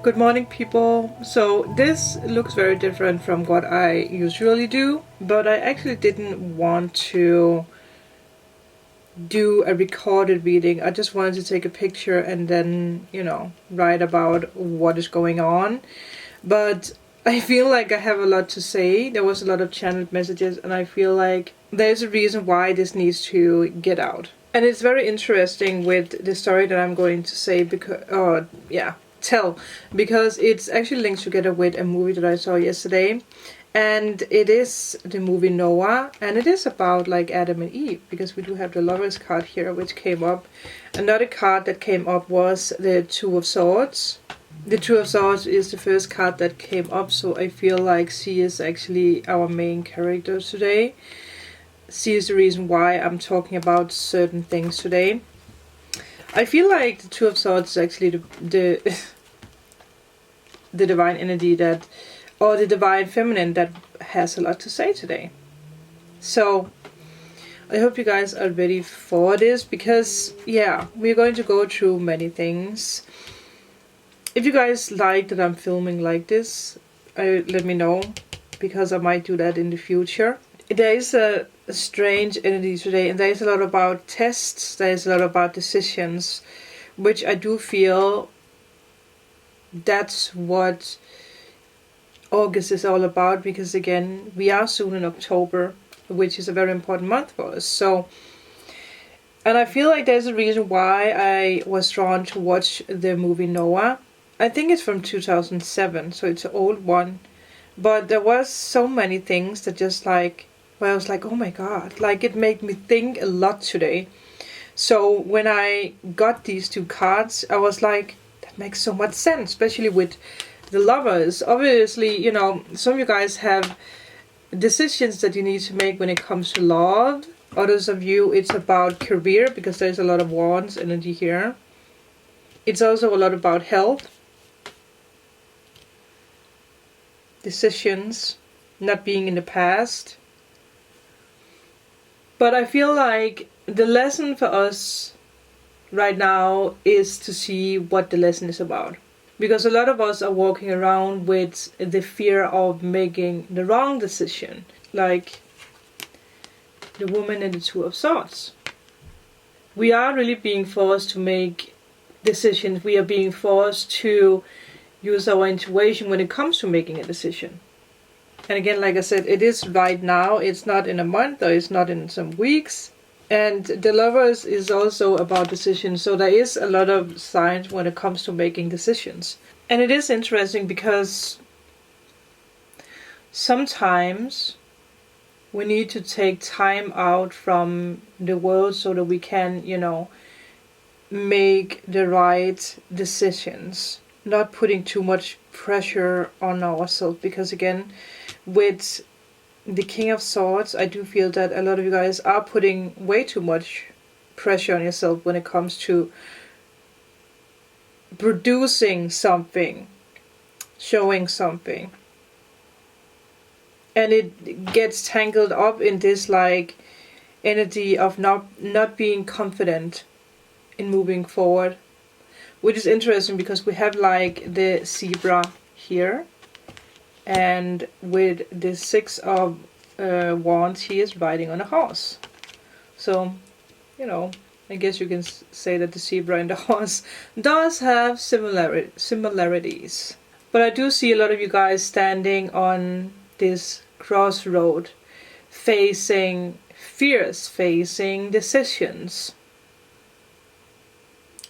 Good morning, people. So this looks very different from what I usually do, but I actually didn't want to do a recorded reading. I just wanted to take a picture and then, write about what is going on. But I feel like I have a lot to say. There was a lot of channeled messages, and I feel like there's a reason why this needs to get out. And it's very interesting with the story that I'm going to say because it's actually linked together with a movie that I saw yesterday, and it is the movie Noah, and it is about like Adam and Eve, because we do have the Lovers card here which came up. Another card that came up was the Two of Swords. The Two of Swords is the first card that came up, so I feel like she is actually our main character today. She is the reason why I'm talking about certain things today. I feel like the Two of Swords is actually the divine energy or the divine feminine that has a lot to say today. So I hope you guys are ready for this, because we're going to go through many things. If you guys like that I'm filming like this, let me know, because I might do that in the future. There is a strange energy today, and there is a lot about tests, there is a lot about decisions, which I do feel that's what August is all about, because again, we are soon in October, which is a very important month for us. So, and I feel like there's a reason why I was drawn to watch the movie Noah. I think it's from 2007, so it's an old one. But there was so many things that just like, where I was like, oh my god, like it made me think a lot today. So when I got these two cards, I was like, that makes so much sense, especially with the Lovers. Obviously, some of you guys have decisions that you need to make when it comes to love. Others of you, it's about career, because there's a lot of wands energy here. It's also a lot about health. Decisions, not being in the past. But I feel like the lesson for us right now is to see what the lesson is about. Because a lot of us are walking around with the fear of making the wrong decision. Like the woman in the Two of Swords. We are really being forced to make decisions. We are being forced to use our intuition when it comes to making a decision. And again, like I said, it is right now. It's not in a month, or it's not in some weeks. And the Lovers is also about decisions. So there is a lot of signs when it comes to making decisions. And it is interesting because sometimes we need to take time out from the world so that we can, make the right decisions. Not putting too much pressure on ourselves, because again, with the King of Swords, I do feel that a lot of you guys are putting way too much pressure on yourself when it comes to producing something, showing something, and it gets tangled up in this like energy of not being confident in moving forward. Which is interesting, because we have like the zebra here, and with the Six of Wands, he is riding on a horse. So, I guess you can say that the zebra and the horse does have similarities. But I do see a lot of you guys standing on this crossroad, facing fears, facing decisions.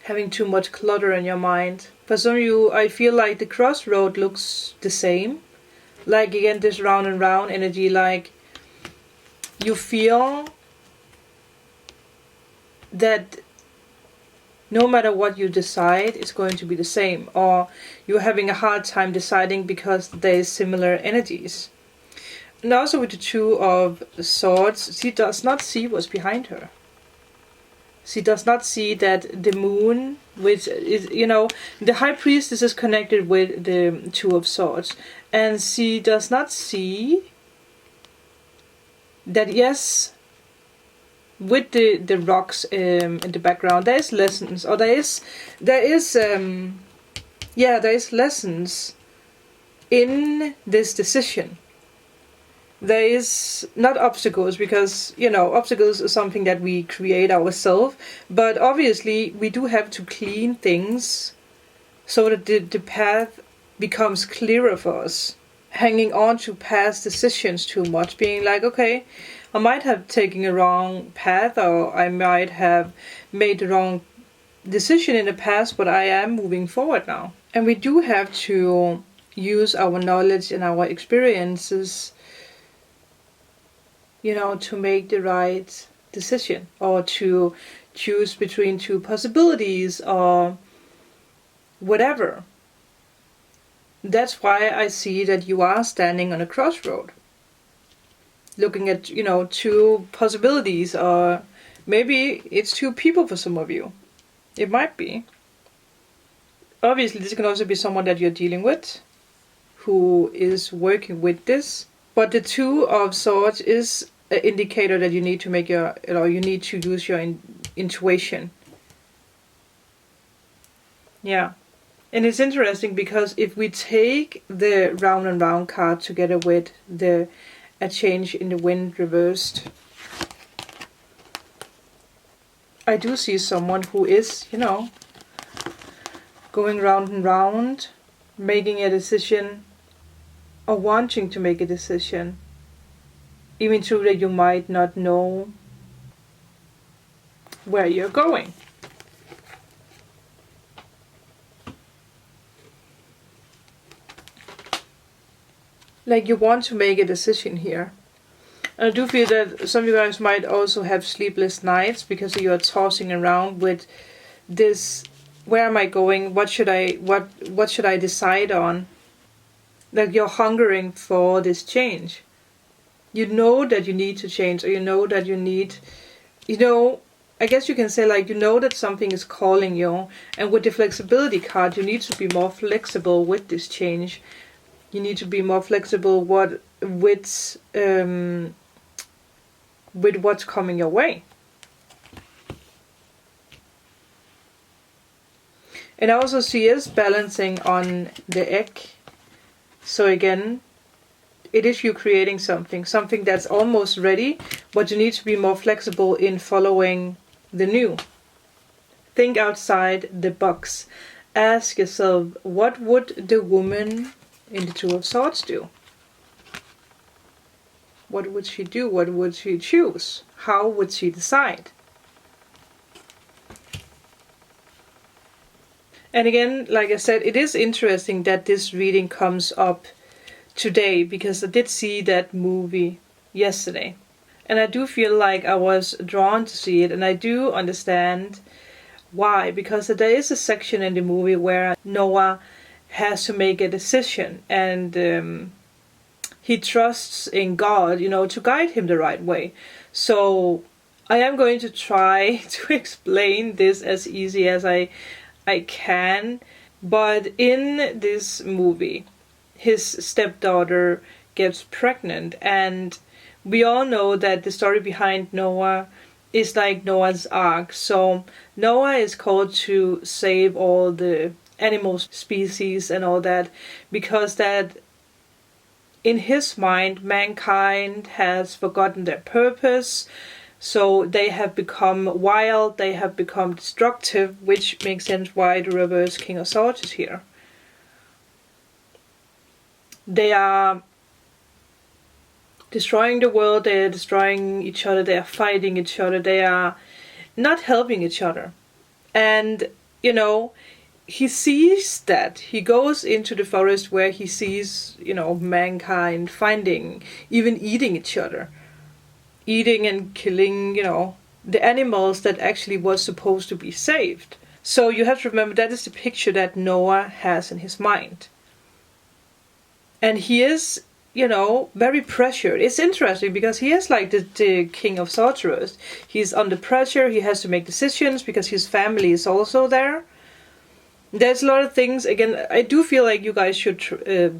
Having too much clutter in your mind. For some of you, I feel like the crossroad looks the same. Like again, this round and round energy, like you feel that no matter what you decide, it's going to be the same. Or you're having a hard time deciding because there's similar energies. And also with the Two of Swords, she does not see what's behind her. She does not see that the moon, which is, the High Priestess is connected with the Two of Swords. And she does not see that, yes, with the rocks in the background, there is lessons, or there is yeah, there is lessons in this decision. There is not obstacles, because, you know, obstacles is something that we create ourselves, but obviously we do have to clean things so that the path becomes clearer for us. Hanging on to past decisions too much, being like, okay, I might have taken a wrong path, or I might have made the wrong decision in the past, but I am moving forward now. And we do have to use our knowledge and our experiences, you know, to make the right decision, or to choose between two possibilities, or whatever. That's why I see that you are standing on a crossroad, looking at, you know, two possibilities, or maybe it's two people for some of you. It might be. Obviously, this can also be someone that you're dealing with, who is working with this. But the Two of Swords is an indicator that you need to make your, you know, you need to use your intuition. Yeah. And it's interesting because if we take the Round and Round card together with the A Change in the Wind reversed, I do see someone who is, you know, going round and round, making a decision, or wanting to make a decision, even though that you might not know where you're going. Like, you want to make a decision here. And I do feel that some of you guys might also have sleepless nights because you are tossing around with this, where am I going? What should I decide on? Like, you're hungering for this change. You know that you need to change, or you know that you need, you know, I guess you can say, like, you know that something is calling you. And with the flexibility card, you need to be more flexible with this change. You need to be more flexible with what's coming your way. And I also see us balancing on the egg. So again, it is you creating something that's almost ready, but you need to be more flexible in following the new. Think outside the box. Ask yourself, what would the woman in the Two of Swords do? What would she do? What would she choose? How would she decide? And again, like I said, it is interesting that this reading comes up today, because I did see that movie yesterday. And I do feel like I was drawn to see it, and I do understand why. Because there is a section in the movie where Noah has to make a decision, and he trusts in God, you know, to guide him the right way. So I am going to try to explain this as easy as I can. But in this movie, his stepdaughter gets pregnant, and we all know that the story behind Noah is like Noah's Ark. So Noah is called to save all the animal species and all that, because that in his mind mankind has forgotten their purpose. So they have become wild, they have become destructive, which makes sense why the reverse King of Swords is here. They are destroying the world, they are destroying each other, they are fighting each other, they are not helping each other. And, you know, he sees that. He goes into the forest where he sees, you know, mankind finding, even eating each other. Eating and killing, you know, the animals that actually was supposed to be saved. So you have to remember that is the picture that Noah has in his mind. And he is, you know, very pressured. It's interesting because he is like the King of Swords. He's under pressure, he has to make decisions because his family is also there. There's a lot of things. Again, I do feel like you guys should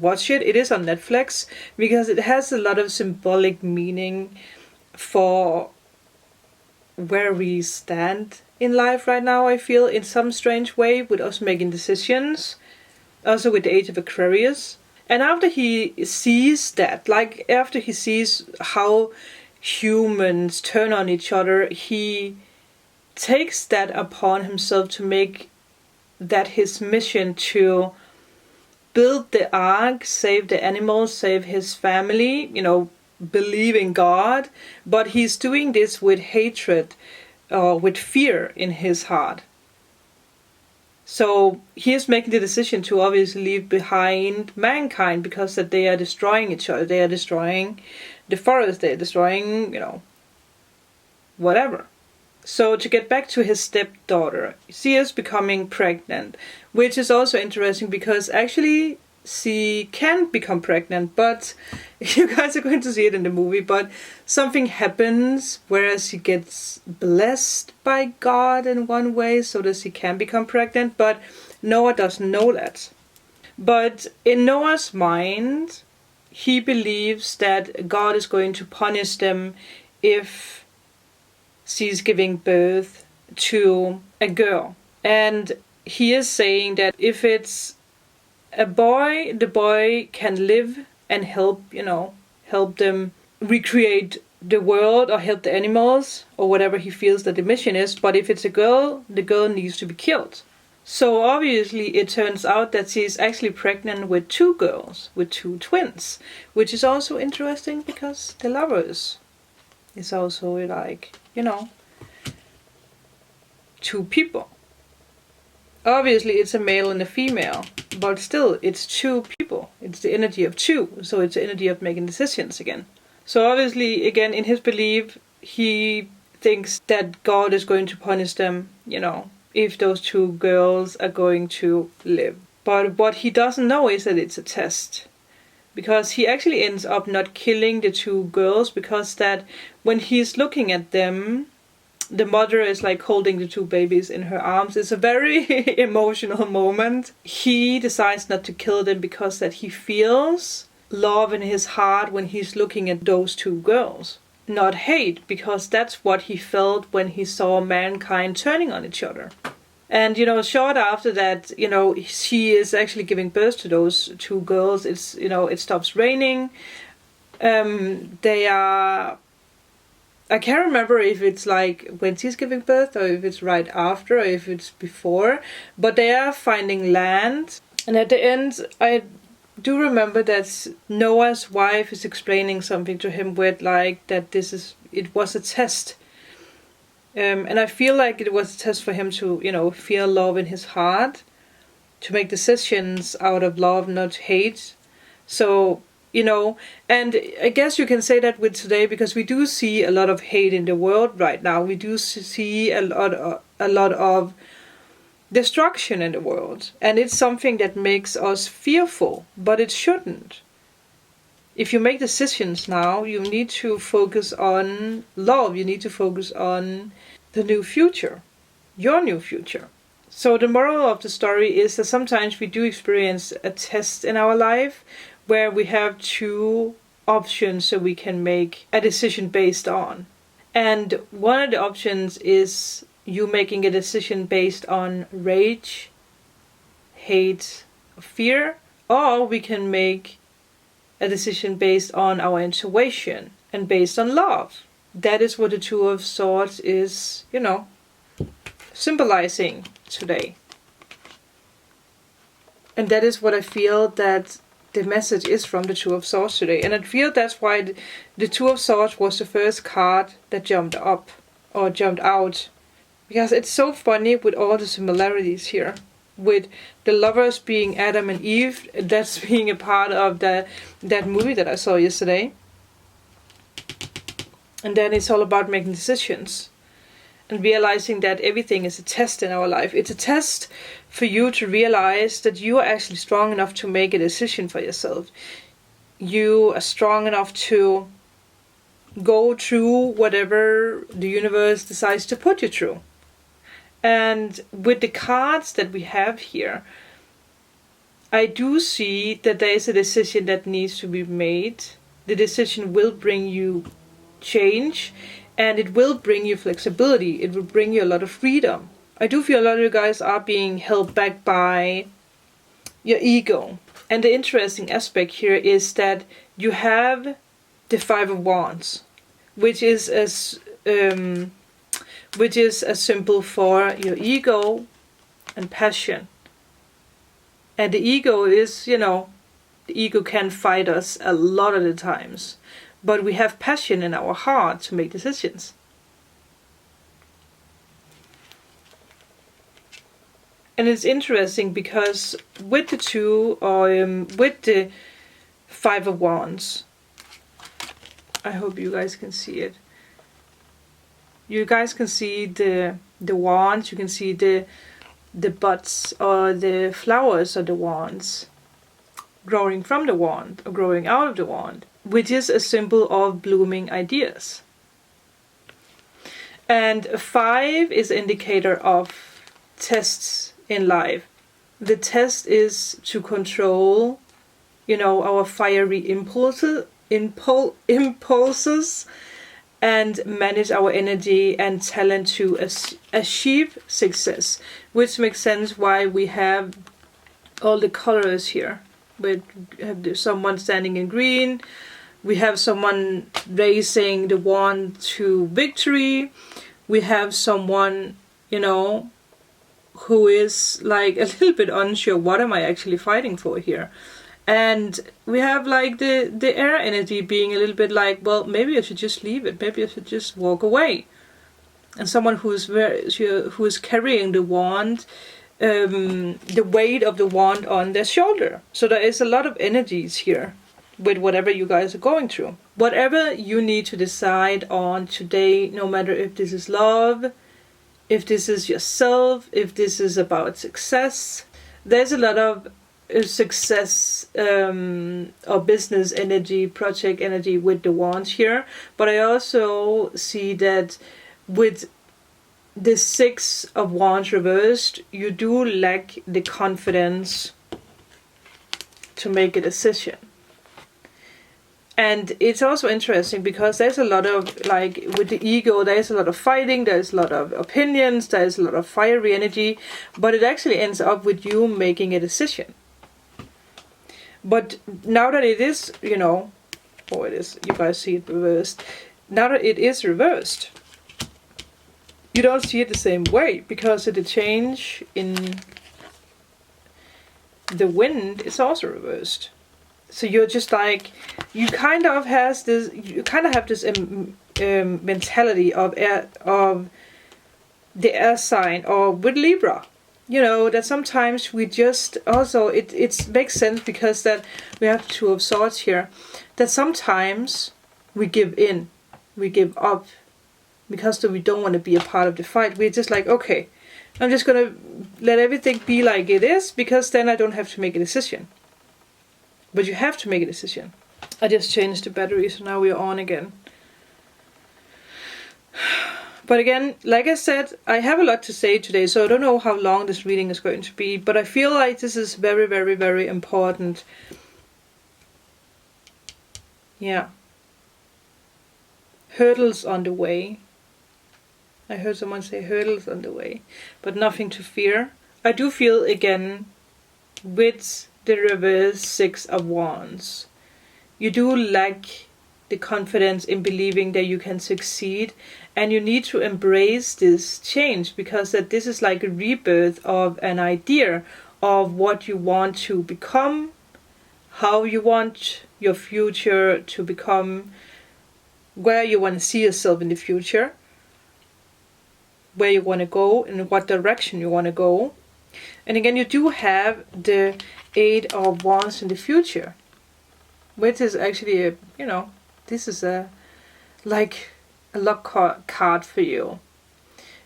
watch it. It is on Netflix because it has a lot of symbolic meaning for where we stand in life right now. I feel in some strange way with us making decisions. also with the age of Aquarius. And after he sees that, like after he sees how humans turn on each other, he takes that upon himself to make that his mission to build the ark, save the animals, save his family, believe in God. But he's doing this with hatred or with fear in his heart. So he is making the decision to obviously leave behind mankind because that they are destroying each other. They are destroying the forest. They are destroying, whatever. So to get back to his stepdaughter, she is becoming pregnant, which is also interesting because actually she can become pregnant, but you guys are going to see it in the movie, but something happens whereas she gets blessed by God in one way so that she can become pregnant, but Noah doesn't know that. But in Noah's mind, he believes that God is going to punish them if she's giving birth to a girl. And he is saying that if it's a boy, the boy can live and help them recreate the world or help the animals or whatever he feels that the mission is. But if it's a girl, the girl needs to be killed. So obviously it turns out that she's actually pregnant with 2 girls, with 2 twins, which is also interesting because the lovers is also like, 2 people. Obviously it's a male and a female, but still it's 2 people. It's the energy of 2, so it's the energy of making decisions again. So obviously, again, in his belief, he thinks that God is going to punish them, if those 2 girls are going to live. But what he doesn't know is that it's a test. Because he actually ends up not killing the 2 girls, because that when he's looking at them, the mother is like holding the 2 babies in her arms. It's a very emotional moment. He decides not to kill them because that he feels love in his heart when he's looking at those 2 girls. Not hate, because that's what he felt when he saw mankind turning on each other. And, short after that, she is actually giving birth to those 2 girls. It's, it stops raining. They are... I can't remember if it's like when she's giving birth or if it's right after or if it's before. But they are finding land. And at the end, I do remember that Noah's wife is explaining something to him with like that it was a test. And I feel like it was a test for him to, feel love in his heart. To make decisions out of love, not hate. So... and I guess you can say that with today because we do see a lot of hate in the world right now. We do see a lot of destruction in the world. And it's something that makes us fearful, but it shouldn't. If you make decisions now, you need to focus on love. You need to focus on the new future, your new future. So the moral of the story is that sometimes we do experience a test in our life where we have 2 options so we can make a decision based on. And one of the options is you making a decision based on rage, hate, fear, or we can make a decision based on our intuition and based on love. That is what the 2 of Swords is, symbolizing today. And that is what I feel that the message is from the 2 of Swords today. And I feel that's why the 2 of Swords was the first card that jumped up or jumped out. Because it's so funny with all the similarities here. With the lovers being Adam and Eve, that's being a part of that movie that I saw yesterday. And then it's all about making decisions. And realizing that everything is a test in our life. It's a test for you to realize that you are actually strong enough to make a decision for yourself. You are strong enough to go through whatever the universe decides to put you through. And with the cards that we have here, I do see that there is a decision that needs to be made. The decision will bring you change. And it will bring you flexibility. It will bring you a lot of freedom. I do feel a lot of you guys are being held back by your ego. And the interesting aspect here is that you have the Five of Wands, which is a symbol for your ego and passion. And the ego is, the ego can fight us a lot of the times. But we have passion in our heart to make decisions. And it's interesting because with the with the Five of Wands, I hope you guys can see it. You guys can see the wands, you can see the buds or the flowers of the wands growing from the wand or growing out of the wand, which is a symbol of blooming ideas. And 5 is an indicator of tests in life. The test is to control, our fiery impulses and manage our energy and talent to achieve success, which makes sense why we have all the colors here. We have someone standing in green, we have someone raising the wand to victory, we have someone, who is like a little bit unsure, what am I actually fighting for here? And we have like the air energy being a little bit like, well, maybe I should just leave it. Maybe I should just walk away. And someone who is carrying the wand, the weight of the wand on their shoulder. So there is a lot of energies here with whatever you guys are going through. Whatever you need to decide on today, no matter if this is love, if this is yourself, if this is about success, there's a lot of success or business energy, project energy with the wands here. But I also see that with the 6 of Wands reversed, you do lack the confidence to make a decision. And it's also interesting because there's a lot of, like, with the ego, there's a lot of fighting, there's a lot of opinions, there's a lot of fiery energy, but it actually ends up with you making a decision. But now that it is, it is, you guys see it reversed. Now that it is reversed, you don't see it the same way, because the change in the wind is also reversed. So you're just like, you kind of have this mentality of the air sign, or with Libra. That sometimes we just also, it makes sense because that we have 2 of Swords here, that sometimes we give in, we give up, because we don't want to be a part of the fight. We're just like, okay, I'm just gonna let everything be like it is, because then I don't have to make a decision. But you have to make a decision. I just changed the battery, so now we're on again. But again, like I said, I have a lot to say today, so I don't know how long this reading is going to be, but I feel like this is very, very, very important. Yeah. Hurdles on the way. I heard someone say hurdles on the way, but nothing to fear. I do feel, again, with the reverse 6 of Wands, you do lack the confidence in believing that you can succeed, and you need to embrace this change, because that this is like a rebirth of an idea of what you want to become, how you want your future to become, where you want to see yourself in the future, where you want to go, in what direction you want to go. And again, you do have the 8 of Wands in the future, which is actually this is like a luck card for you,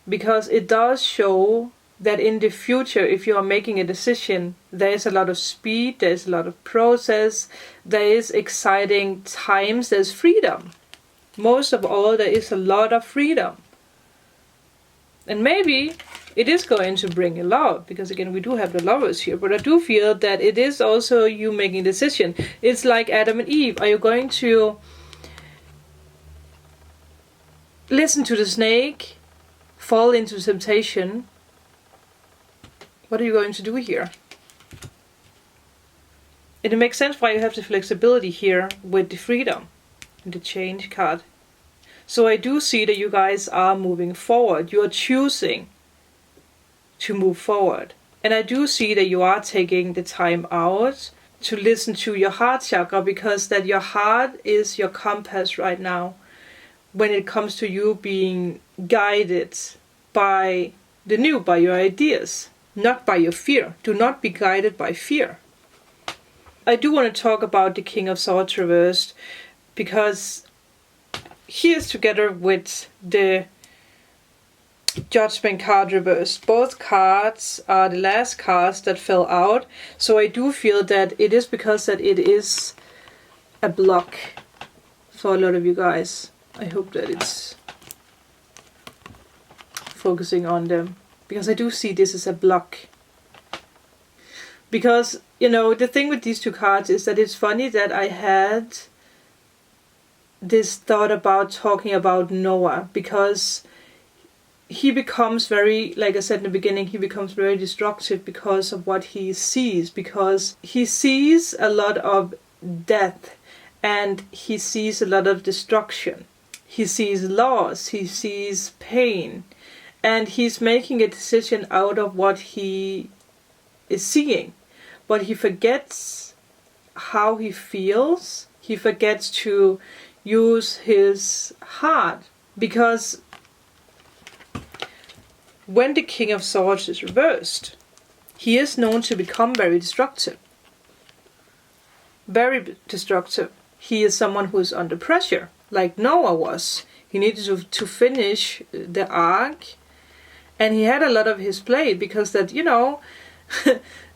because it does show that in the future, if you are making a decision, there is a lot of speed, there is a lot of process, there is exciting times, there's freedom. Most of all, there is a lot of freedom. And maybe it is going to bring you love, because again, we do have the Lovers here, but I do feel that it is also you making a decision. It's like Adam and Eve. Are you going to listen to the snake, fall into temptation? What are you going to do here? it makes sense why you have the flexibility here with the freedom and the change card. So I do see that you guys are moving forward. You are choosing to move forward. And I do see that you are taking the time out to listen to your heart chakra, because that your heart is your compass right now when it comes to you being guided by the new, by your ideas, not by your fear. Do not be guided by fear. I do want to talk about the King of Swords reversed, because he is together with the Judgment card reversed. Both cards are the last cards that fell out, so I do feel that it is because that it is a block for a lot of you guys. I hope that it's focusing on them, because I do see this as a block. Because, you know, the thing with these two cards is that it's funny that I had this thought about talking about Noah, because he becomes very, like I said in the beginning, he becomes very destructive because of what he sees, because he sees a lot of death and he sees a lot of destruction. He sees loss, he sees pain, and he's making a decision out of what he is seeing. But he forgets how he feels. He forgets to use his heart, because when the King of Swords is reversed, he is known to become very destructive. Very destructive. He is someone who is under pressure, like Noah was. He needed to finish the ark, and he had a lot of his plate, because that, you know,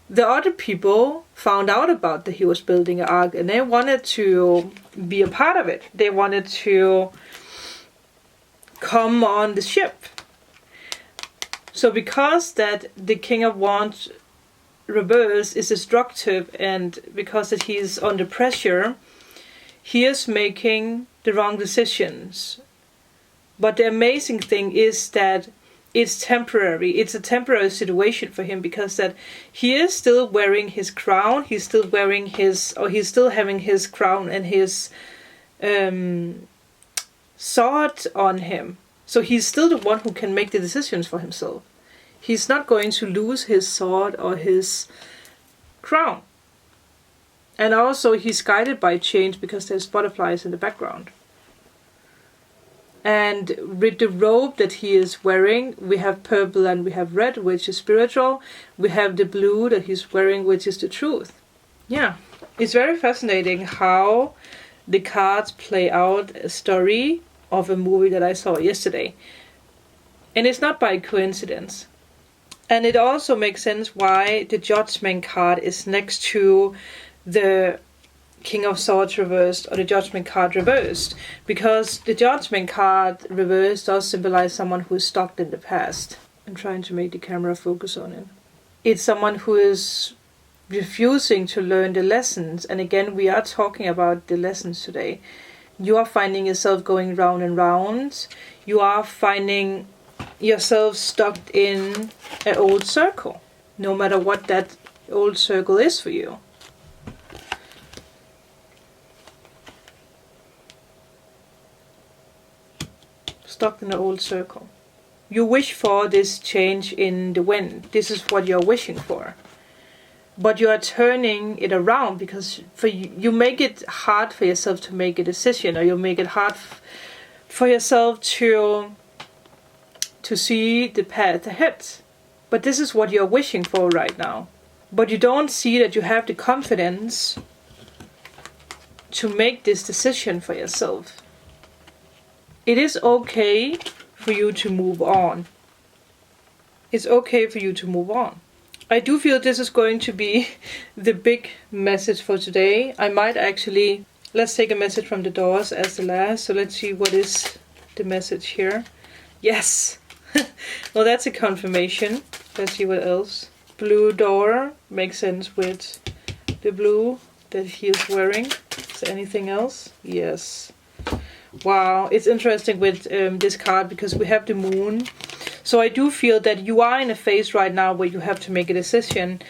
the other people found out about that he was building an ark, and they wanted to be a part of it. They wanted to come on the ship. So because that the King of Wands reverse is destructive, and because that he is under pressure, he is making the wrong decisions. But the amazing thing is that it's temporary. It's a temporary situation for him, because that he is still wearing his crown. He's still wearing his, or he's still having his crown and his sword on him. So he's still the one who can make the decisions for himself. He's not going to lose his sword or his crown. And also he's guided by change, because there's butterflies in the background. And with the robe that he is wearing, we have purple and we have red, which is spiritual. We have the blue that he's wearing, which is the truth. Yeah, it's very fascinating how the cards play out a story of a movie that I saw yesterday. And it's not by coincidence. And it also makes sense why the Judgment card is next to the King of Swords reversed, or the Judgment card reversed. Because the Judgment card reversed does symbolize someone who is stuck in the past. I'm trying to make the camera focus on it. It's someone who is refusing to learn the lessons. And again, we are talking about the lessons today. You are finding yourself going round and round. You are finding yourself stuck in an old circle, no matter what that old circle is for you. Stuck in an old circle. You wish for this change in the wind. This is what you're wishing for. But you are turning it around, because for you make it hard for yourself to make a decision, or you make it hard for yourself to see the path ahead. But this is what you're wishing for right now. But you don't see that you have the confidence to make this decision for yourself. It is okay for you to move on. It's okay for you to move on. I do feel this is going to be the big message for today. I might actually, let's take a message from the doors as the last. So let's see what is the message here. Yes. Well, that's a confirmation. Let's see what else. Blue door makes sense with the blue that he is wearing. Is there anything else? Yes. Wow, it's interesting with this card, because we have the moon. So I do feel that you are in a phase right now where you have to make a decision.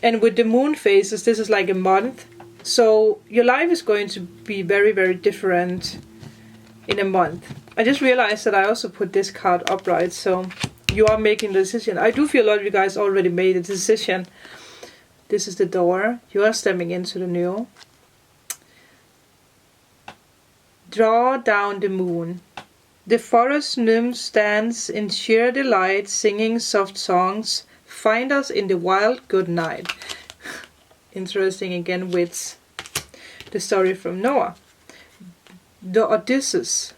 And with the moon phases, this is like a month. So your life is going to be very, very different in a month. I just realized that I also put this card upright, so you are making the decision. I do feel a lot of you guys already made a decision. This is the door. You are stepping into the new. Draw down the moon. The forest nymph stands in sheer delight, singing soft songs. Find us in the wild good night. Interesting again with the story from Noah. The Odysseus.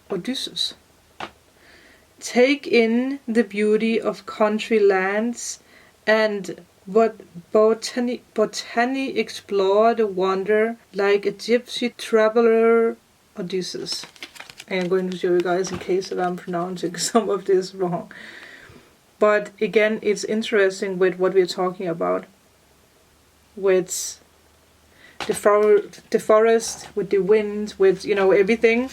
Take in the beauty of country lands and botany explore the wonder like a gypsy traveler Odysseus. And I'm going to show you guys in case that I'm pronouncing some of this wrong. But again, it's interesting with what we're talking about. With the forest, with the wind, with, you know, everything.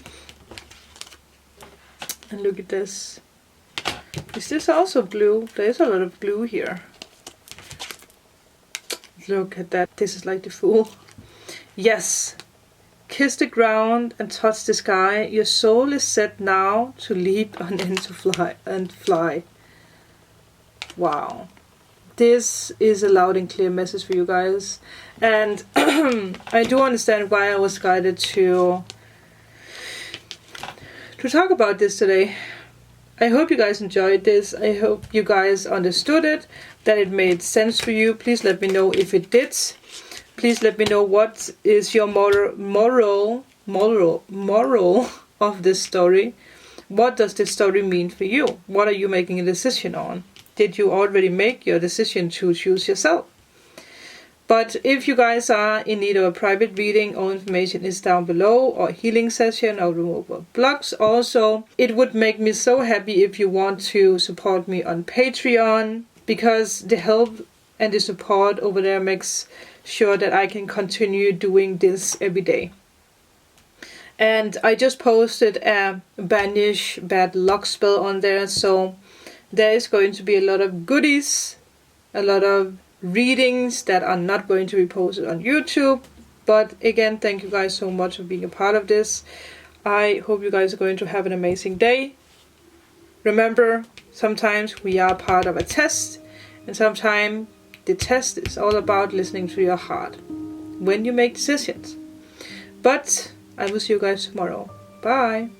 And look at this. Is this also blue? There's a lot of blue here. Look at that. This is like the Fool. Yes. Kiss the ground and touch the sky. Your soul is set now to leap on into fly. Wow. This is a loud and clear message for you guys. And I do understand why I was guided to talk about this today. I hope you guys enjoyed this. I hope you guys understood it, that it made sense for you. Please let me know if it did. Please let me know what is your moral of this story. What does this story mean for you? What are you making a decision on? Did you already make your decision to choose yourself? But if you guys are in need of a private reading, all information is down below, or healing session, or removal blocks. Also, it would make me so happy if you want to support me on Patreon, because the help and the support over there makes sure that I can continue doing this every day. And I just posted a banish bad luck spell on there, so there is going to be a lot of goodies, a lot of readings that are not going to be posted on YouTube. But again, thank you guys so much for being a part of this. I hope you guys are going to have an amazing day. Remember, sometimes we are part of a test, and sometimes the test is all about listening to your heart when you make decisions. But I will see you guys tomorrow. Bye.